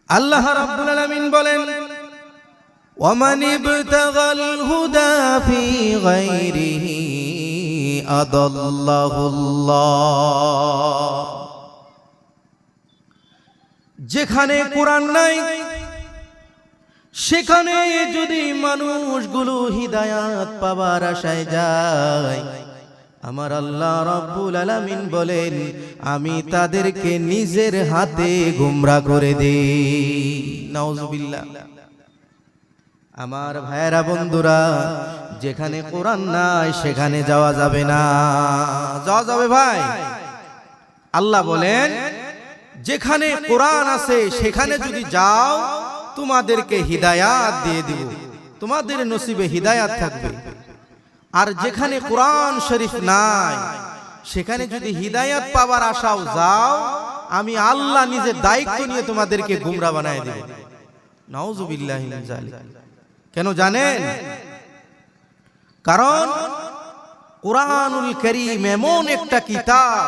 আল্লাহ রাব্বুল আলামিন বলেন, ওয়ামান ইবতাগাল হুদা ফি গায়রিহি আদাল্লাহুল্লাহ। যেখানে কোরআন নাই সেখানে যদি মানুষগুলো হিদায়াত পাবার আশায় যায়, আমার আল্লাহ রাব্বুল আলামিন বলেন আমি তাদেরকে নিজের হাতে গুমরা করে দেই। নাউজুবিল্লাহ। আমার ভাইয়েরা বন্ধুরা, যেখানে কোরআন নাই সেখানে যাওয়া যাবে না। যাওয়া যাবে ভাই? আল্লাহ বলেন যেখানে কোরআন আছে সেখানে যদি যাও তোমাদেরকে হিদায়াত দিয়ে দিব, তোমাদের নসিবে হিদায়াত থাকবে। আর যেখানে কোরআন শরীফ নাই সেখানে যদি হিদায়াত পাবার আশাও যাও, আমি আল্লাহ নিজের দায়িত্ব নিয়ে তোমাদেরকে গুমরা বানায় দেব। নাউজুবিল্লাহি মিন যালিক। কেন জানেন? কারণ কুরআনুল কারীম এমন একটা কিতাব,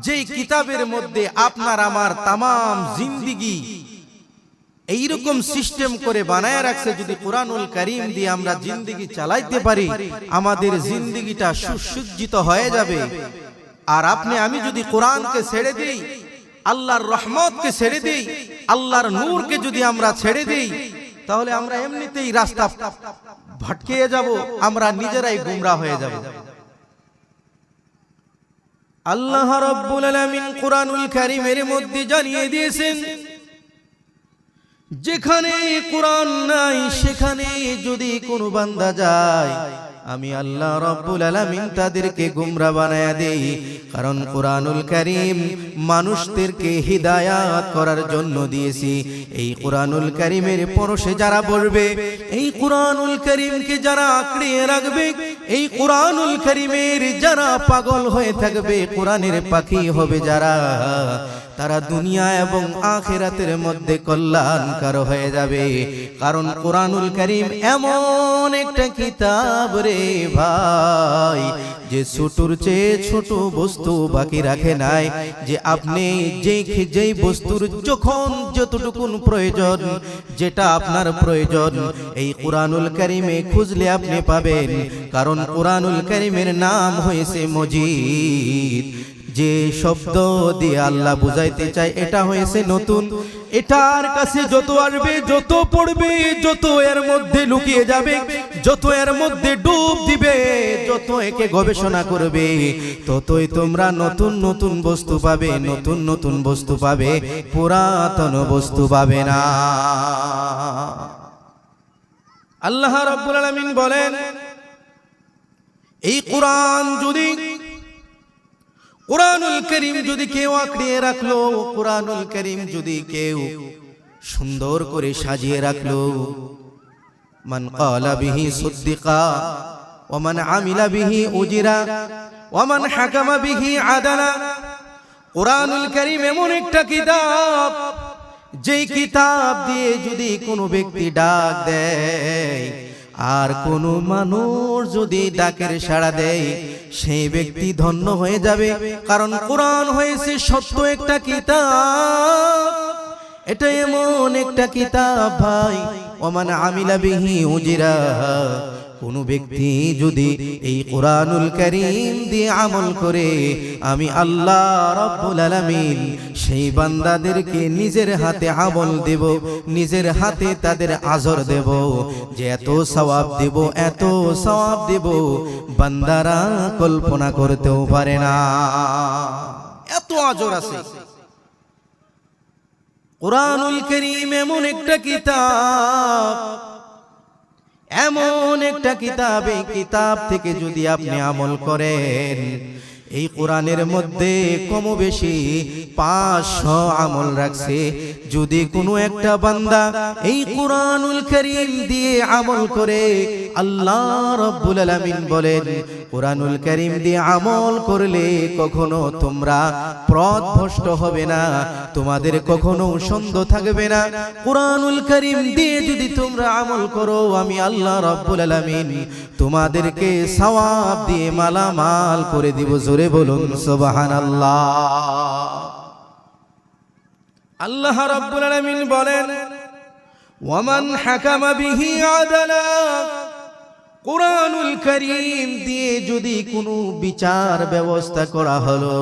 যেই কিতাবের মধ্যে আপনার আমার তামাম জিন্দেগি এইরকম সিস্টেম করে বানায় রাখছে। যদি কুরআনুল কারীম দিয়ে আমরা জিন্দেগি চালাইতে পারি, আমাদের জিন্দেগিটা সুসজ্জিত হয়ে যাবে। আর আপনি আমি যদি কোরআনকে ছেড়ে দিই, আল্লাহর রহমতকে ছেড়ে দিই, আল্লাহর নূরকে যদি আমরা ছেড়ে দিই, তাহলে আমরা এমনিতেই রাস্তা ভটকিয়ে যাব, আমরা নিজেরাই গুমরা হয়ে যাব। আল্লাহ রাব্বুল আলামিন কুরআনুল কারীমের মধ্যে জানিয়ে দিয়েছেন, যেখানে কোরআন নাই সেখানে যদি কোনো বান্দা যায়, আমি আল্লাহ রাব্বুল আলামিন তাদেরকে গুমরা বানায়া দেই। কারণ কুরআনুল কারীম মানুষদেরকে হিদায়াত করার জন্য দিয়েছি। এই কুরআনুল কারীমের পরশে যারা পড়বে, এই কুরআনুল কারীমকে যারা আঁকড়িয়ে রাখবে, এই কুরআনুল কারীমের যারা পাগল হয়ে থাকবে, কোরআনের পাখি হবে যারা, তারা দুনিয়া এবং আখিরাতের মধ্যে কল্যাণকর হয়ে যাবে। কারণ কুরআনুল কারীম এমন একটা কিতাব রে ভাই, যে ছোটর চেয়ে ছোট বস্তু বাকি রাখে নাই। যে আপনি যেই বস্তুর যখন যতটুকুন প্রয়োজন, যেটা আপনার প্রয়োজন, এই কুরআনুল কারীমে খুঁজলে আপনি পাবেন। কারণ কুরআনুল কারীমের নাম হয়েছে মজিদ। যে শব্দ দিয়ে আল্লাহ বুঝাইতে চায় এটা হয়েছে নতুন। এটার কাছে যত আসবে, যত পড়বে, যত এর মধ্যে লুকিয়ে যাবে, যত এর মধ্যে ডুব দিবে, যত একে গবেষণা করবে, ততই তোমরা নতুন নতুন বস্তু পাবে, নতুন নতুন বস্তু পাবে, পুরাতন বস্তু পাবে না। আল্লাহ রাব্বুল আলামিন বলেন, এই কোরআন যদি, কুরআনুল কারীম যদি কেউ আঁকড়িয়ে রাখলো, কুরআনুল কারীম যদি কেউ সুন্দর করে সাজিয়ে রাখলো, মান ক্বালা বিহি সুদ্দিকা ওয়া মান আমিলা বিহি উজিরা ওয়া মান হাকামা বিহি আদালা। কুরআনুল কারীম এমন একটা কিতাব, যেই কিতাব দিয়ে যদি কোনো ব্যক্তি ডাক দেয়, আর কোন মানুষ যদি ডাকের সাড়া দেয়, সেই ব্যক্তি ধন্য হয়ে যাবে। কারণ কোরআন হয়েছে সত্য একটা কিতাব। এটা এমন একটা কিতাব ভাই, ওমান আমিলা বিহি উজিরা। কোন ব্যক্তি যদি এই কুরআনুল কারীম দিয়ে আমল করে, আমি আল্লাহ রাব্বুল আলামিন সেই বান্দাদেরকে নিজের হাতে আমল দেব, নিজের হাতে তাদের আজর দেব। যে এত সওয়াব দেব, এত সওয়াব দেব, বান্দারা কল্পনা করতেও পারে না। এত আজর আছে। কুরআনুল কারীম এমন একটা কিতাব, এমন একটা কিতাব, এই কিতাব থেকে যদি আপনি আমল করেন, এই কোরআনের মধ্যে কম বেশি 500 আমল রাখছে। যদি কোনো একটা বান্দা এই কুরআনুল কারীম দিয়ে আমল করে, আল্লাহ রাব্বুল আলামিন বলেন, কুরআনুল কারীম দিয়ে আমল করলে কখনো তোমরা পথভ্রষ্ট হবে না, তোমাদের কখনো সন্দেহ থাকবে না। কুরআনুল কারীম দিয়ে যদি তোমরা আমল করো, আমি আল্লাহ রাব্বুল আলামিন তোমাদেরকে সওয়াব দিয়ে মালামাল করে দিব। জোরে বলুন সুবহানাল্লাহ। আল্লাহ রাব্বুল আলামিন বলেন ওয়ামান হাকামা বিহি আদালা কুরআনুল কারীম দিয়ে যদি কোনো বিচার ব্যবস্থা করা হলো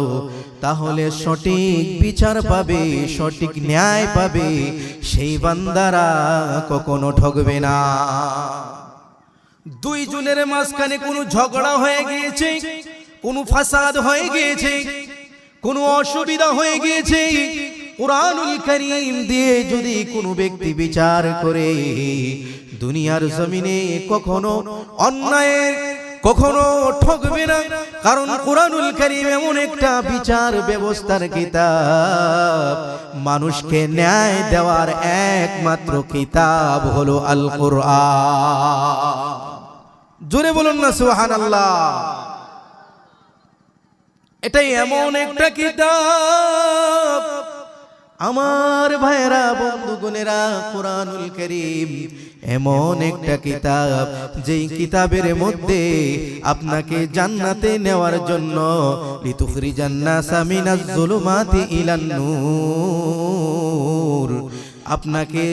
তাহলে সঠিক বিচার পাবে, সঠিক ন্যায় পাবে, সেই বান্দারা কখনো ঠকবে না। দুই জনের মাঝখানে কোনো ঝগড়া হয়ে গিয়েছে, কোনো ফাসাদ হয়ে গিয়েছে, কোনো অসুবিধা হয়ে গিয়েছে, কুরআনুল কারীম দিয়ে যদি কোনো ব্যক্তি বিচার করে দুনিয়ার জমিনে কখনো অন্যায় কখনো ঠকবে না। কারণ কুরআনুল কারীম এমন একটা বিচার ব্যবস্থার কিতাব, মানুষকে ন্যায় দেওয়ার একমাত্র কিতাব হলো আল কুরআন। জোরে বলুন না সুবহানাল্লাহ। এটাই এমন একটা কিতাব আমার ভাইরা বন্ধুগণেরা, কুরআনুল কারীম এমন একটা কিতাব যেই কিতাবের মধ্যে আপনাকে জান্নাতে নেওয়ার জন্য লিতুখরিজান নাসা মিনাজ যুলুমাতি ইলান নূর, আপনাকে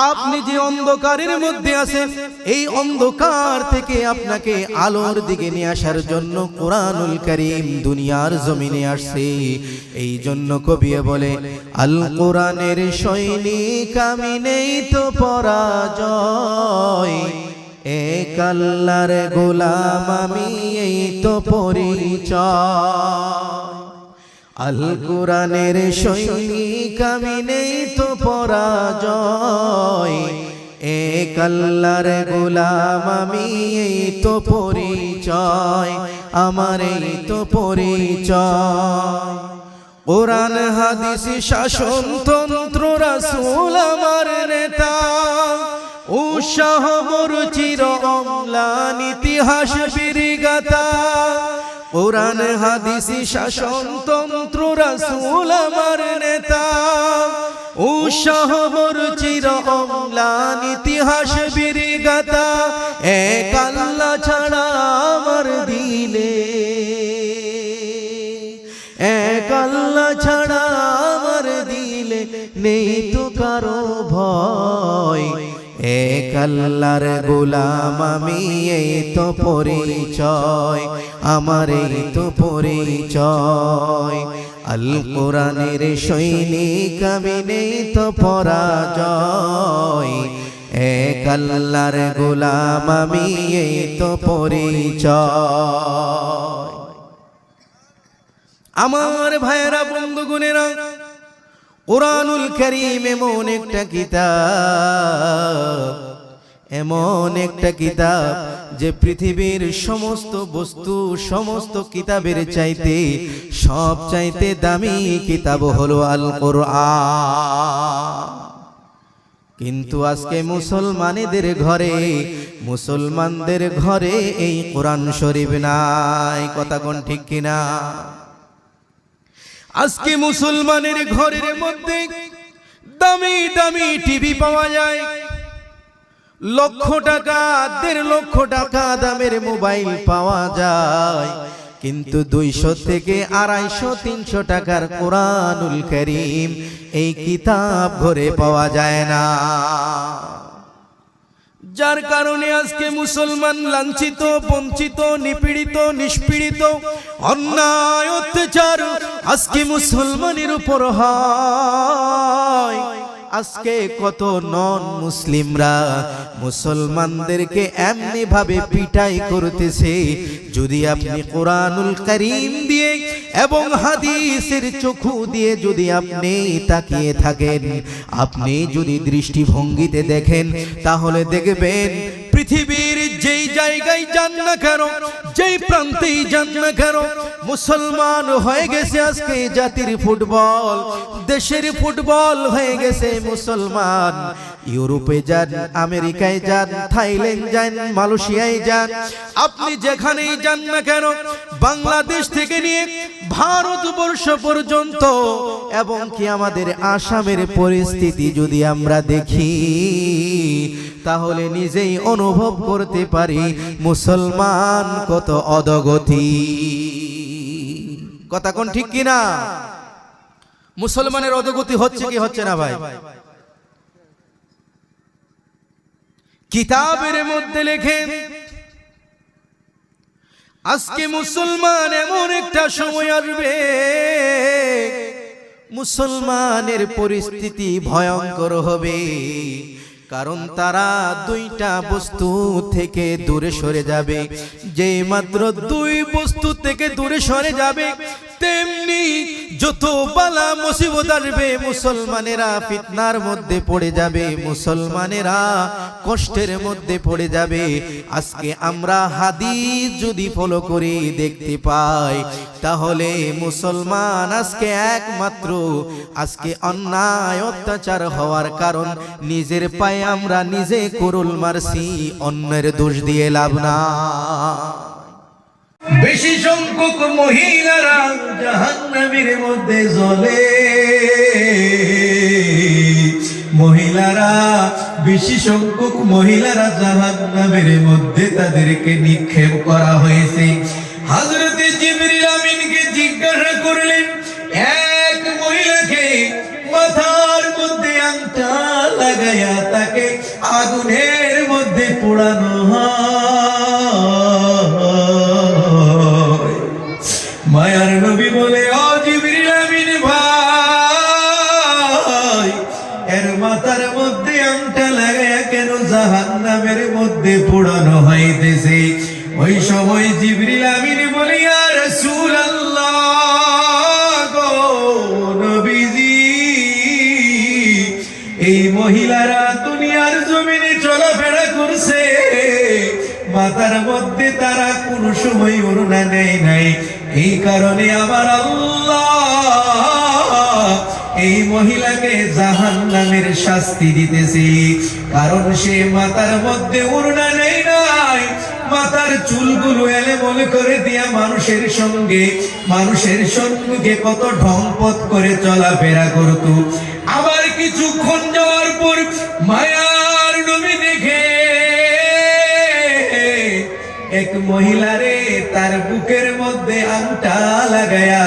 আপনি যে অন্ধকারের মধ্যে আছেন এই অন্ধকার থেকে আপনাকে আলোর দিকে নিয়ে আসার জন্য কুরআনুল কারীম দুনিয়ার জমিনে আসছে। এই জন্য কবি বলে আল কোরআনের সৈনিক আমি নেই তো পরাজয়, এক আল্লাহর গোলাম আমি এই তো পরিচয়। আল কোরআনের সৈনিক আমি নেই তো পরাজয়, এক আল্লাহর গোলাম আমি এই তো পরিচয়, আমার এই তো পরিচয়। কোরআন হাদিস শাসন তন্ত্র রাসূল আমার নেতা, উৎসাহ মোর চির অম্লান ইতিহাস বীরগাথা। কোরআন হাদিস শাসন তন্ত্র রাসূল আমার নেতা, উৎসাহ মোর চির অম্লান ইতিহাস বীরগাথা। এক আল্লাহ ছাড়া আমার দিলে, এক আল্লাহ ছাড়া আমার দিলে নেই তো কারো ভয়, এক আল্লাহর গোলাম আমি এই তো পরিচয়, আমার এই তো পরিচয়। আল কোরআনের সৈনিক আমি নেই তো পরাজয়, এক আল্লাহর গোলাম আমি এই তো পরিচয়। আমার ভাইয়েরা বন্ধুগণেরা, কুরআনুল কারীম এমন একটা কিতাব, এমন একটা কিতাব যে পৃথিবীর সমস্ত বস্তু সমস্ত কিতাবের চাইতে সব চাইতে দামি কিতাব হলো আল কোরআন। কিন্তু আজকে মুসলমানদের ঘরে, মুসলমানদের ঘরে এই কোরআন শরীফ নাই। কথা কোন ঠিক কিনা? আজকে মুসলমানের ঘরের মধ্যে দামি দামি টিভি পাওয়া যায়, লক্ষ টাকা 1.5 লক্ষ টাকা দামের মোবাইল পাওয়া যায়, কিন্তু 200 থেকে 250 300 টাকার কুরআনুল কারীম এই কিতাব ঘরে পাওয়া যায় না। যার কারণে আজকে মুসলমান লাঞ্ছিত, বঞ্চিত, নিপীড়িত, নিষ্পীড়িত, অন্যায় অত্যাচার আজকে মুসলমানের উপর হয়। আজকে কত নন মুসলিমরা মুসলমানদেরকে এমনি ভাবে পিটাই করতেছে। যদি আপনি কুরআনুল কারীম দিয়ে এবং হাদিসের চক্ষু দিয়ে যদি আপনি তাকিয়ে থাকেন, আপনি যদি দৃষ্টিভঙ্গিতে দেখেন, তাহলে দেখবেন পৃথিবীর যেই জায়গায় যান না কেন, যেই প্রান্তেই যান না কেন, মুসলমান হয়ে গেছে আজকে জাতির ফুটবল, দেশের ফুটবল হয়ে গেছে মুসলমান। ইউরোপে যান, আমেরিকায় যান, থাইল্যান্ড যান, মালয়েশিয়ায় যান, আপনি যেখানেই যান না কেন, বাংলাদেশ থেকে নিয়ে ভারতবর্ষ পর্যন্ত এবং কি আমাদের আসামের পরিস্থিতি যদি আমরা দেখি, তাহলে নিজেই অনুভব করতে পারি মুসলমান কত অধগতি। কথা কোন ঠিক কিনা? মুসলমানের অধোগতি হচ্ছে কি হচ্ছে না ভাই? কিতাবের মধ্যে লেখেন আজকে মুসলমান এমন একটা সময় আসবে মুসলমানের পরিস্থিতি ভয়ঙ্কর হবে, কারণ তারা দুইটা বস্তু থেকে দূরে সরে যাবে। যে মাত্র দুই বস্তু থেকে দূরে সরে যাবে তেমনি যত বালা মুসিবত আসবে মুসলমানেরা ফিতনার মধ্যে পড়ে যাবে, মুসলমানেরা কষ্টের মধ্যে পড়ে যাবে। আজকে আমরা হাদিস যদি ফলো করি দেখতে পাই তাহলে মুসলমান আজকে একমাত্র আজকে অন্যায় অত্যাচার হওয়ার কারণ নিজের পায়ে আমরা নিজে কুরুল মারছি, অন্যের দোষ দিয়ে লাভ না। বেশি সংখ্যক মহিলারা জাহান্নামের মধ্যে জ্বলে, মহিলারা বেশি সংখ্যক মহিলারা জাহান্নামের মধ্যে তাদেরকে নিক্ষেপ করা হয়েছে। হযরত জিবরিল আমিনকে জিজ্ঞাসা করলেন, এক মহিলাকে মাথার মধ্যে আংটা লাগায়া তাকে আগুনের মধ্যে পোড়ানো হয়। মায়ার নবী বলে, ও জিবরিল আমিন ভাই, এর মাথার মধ্যে আংটা লাগায়া কেন জাহান্নামের মধ্যে পোড়ানো হইতেছে? ওই সময় জিবরিল আমিন বলে, ইয়া রাসূলুল্লাহ গো নবীজি, এই মহিলারা দুনিয়ার জমিনে চলাফেরা করছে, মাথার মধ্যে তারা কোন সময় ওড়না নেয় নাই, এই কারণে আমার আল্লাহ এই মহিলাকে জাহান্নামের শাস্তি দিতেছে। কারণ সে মাথার মধ্যে ওড়না নেয় নাই, মাথার চুলগুলো এলোমেলো করে দিয়া মানুষের সঙ্গে কত ঢংপথ করে চলাফেরা করত। আবার কিছুক্ষণ যাওয়ার পর মায়ার নবী দেখে এক মহিলারে তার বুকের মধ্যে আংটা লাগায়া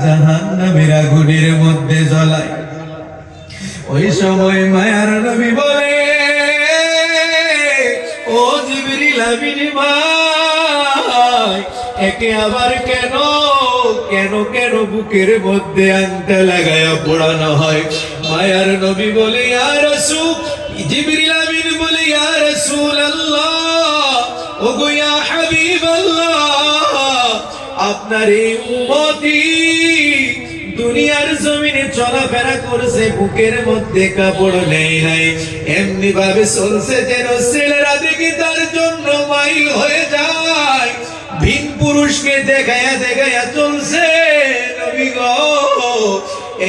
জাহান্নামের আগুনের মধ্যে জ্বলায়। ওই সময় মায়ার নবী বলে, ও জিবরিল আমিন ভাই, একে আবার কেন কেন কেন বুকের মধ্যে আংটা লাগায়া পোড়ানো হয়? মায়ার নবী বলে, ইয়া রাসূল, জিবরিল আমিন বলে, ইয়া রাসূলুল্লাহ, ওগো ইয়া হাবিবাল্লাহ, আপনার এই উম্মতি দুনিয়ার জমিনে চলাফেরা করছে, বুকের মধ্যে কাপড় নেই নাই, এমনি ভাবে চলছে যেন ছেলেরা দেখি তার জন্য মাইল হয়ে যায়, ভিন পুরুষকে দেখায়া দেখায়া চলছে। নবী গো,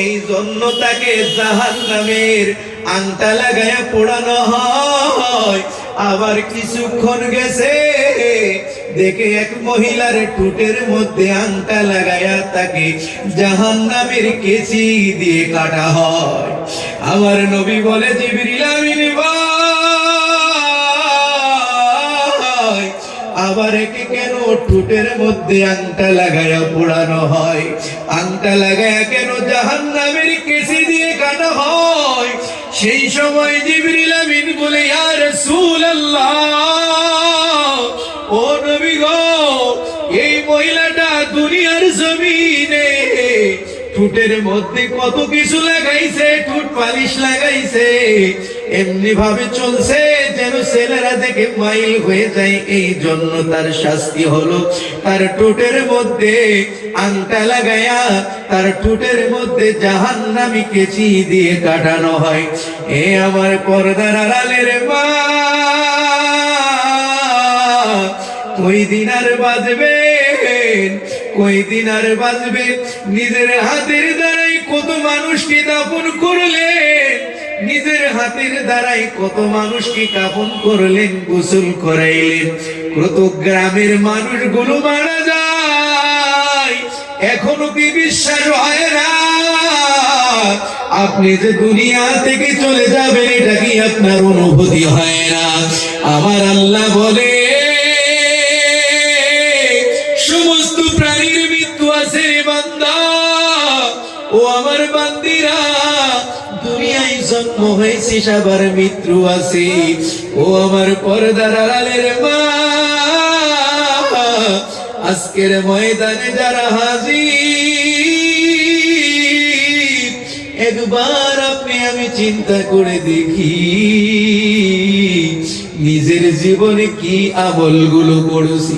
এই জন্য তাকে জাহান্নামের আংটা লাগায়া পোড়ানো হয়। আবার কিছুক্ষণ গেছে দেখে এক মহিলার ঠোঁটের মধ্যে আংটা লাগায়া তাকে জাহান্নামের কেচি দিয়ে কাটা হয়। আমার নবী বলে, জিবরিল আমিন ভাই, আবার একে কেন ঠোঁটের মধ্যে আংটা লাগায়া পোড়ানো হয়? আংটা লাগায়া কেন জাহান্নামের কেচি দিয়ে কাটা হয়? সেই সময় জিবরিল আমিন বলে, ইয়া রাসূলুল্লাহ, ও নবী গো, এই মহিলাটা দুনিয়ার জমিনে ঠোঁটের মধ্যে কত কিছু লাগাইছে, ঠোঁট পালিশ লাগাইছে, এমনি ভাবে চলছে যেন ছেলেরা দেখে মাইল হয়ে যায়, এই জন্য তার শাস্তি হলো তার ঠোঁটের মধ্যে আংটা লাগায়া তার ঠোঁটের মধ্যে জাহান্নামী কেচি দিয়ে কাটানো হয়। এ আমার পর্দার আড়ালের মা, কই দিন আর বাজবেন, কই দিন আর বাজবেন? নিজের হাতের দ্বারাই কত মানুষকে দাফন করলেন, নিজের হাতের দ্বারাই কত মানুষকে কাফন করলেন, গোসল করাইলেন, কত গ্রামের মানুষগুলো মারা যায়, এখনো কি বিশ্বাস হয় না? আপনি যে দুনিয়া থেকে চলে যাবেন এটা কি আপনার অনুভূতি হয় না? আমার আল্লাহ বলে, সমস্ত প্রাণীর মৃত্যু আছে বান্দা, ও আমার বান্দা হয়েছে আবার মৃত্যু আছে। ও আমার পর্দার আড়ালের মা, আজকের ময়দানে যারা হাজির, একবার আপনি আমি চিন্তা করে দেখি নিজের জীবনে কি আমলগুলো করেছি।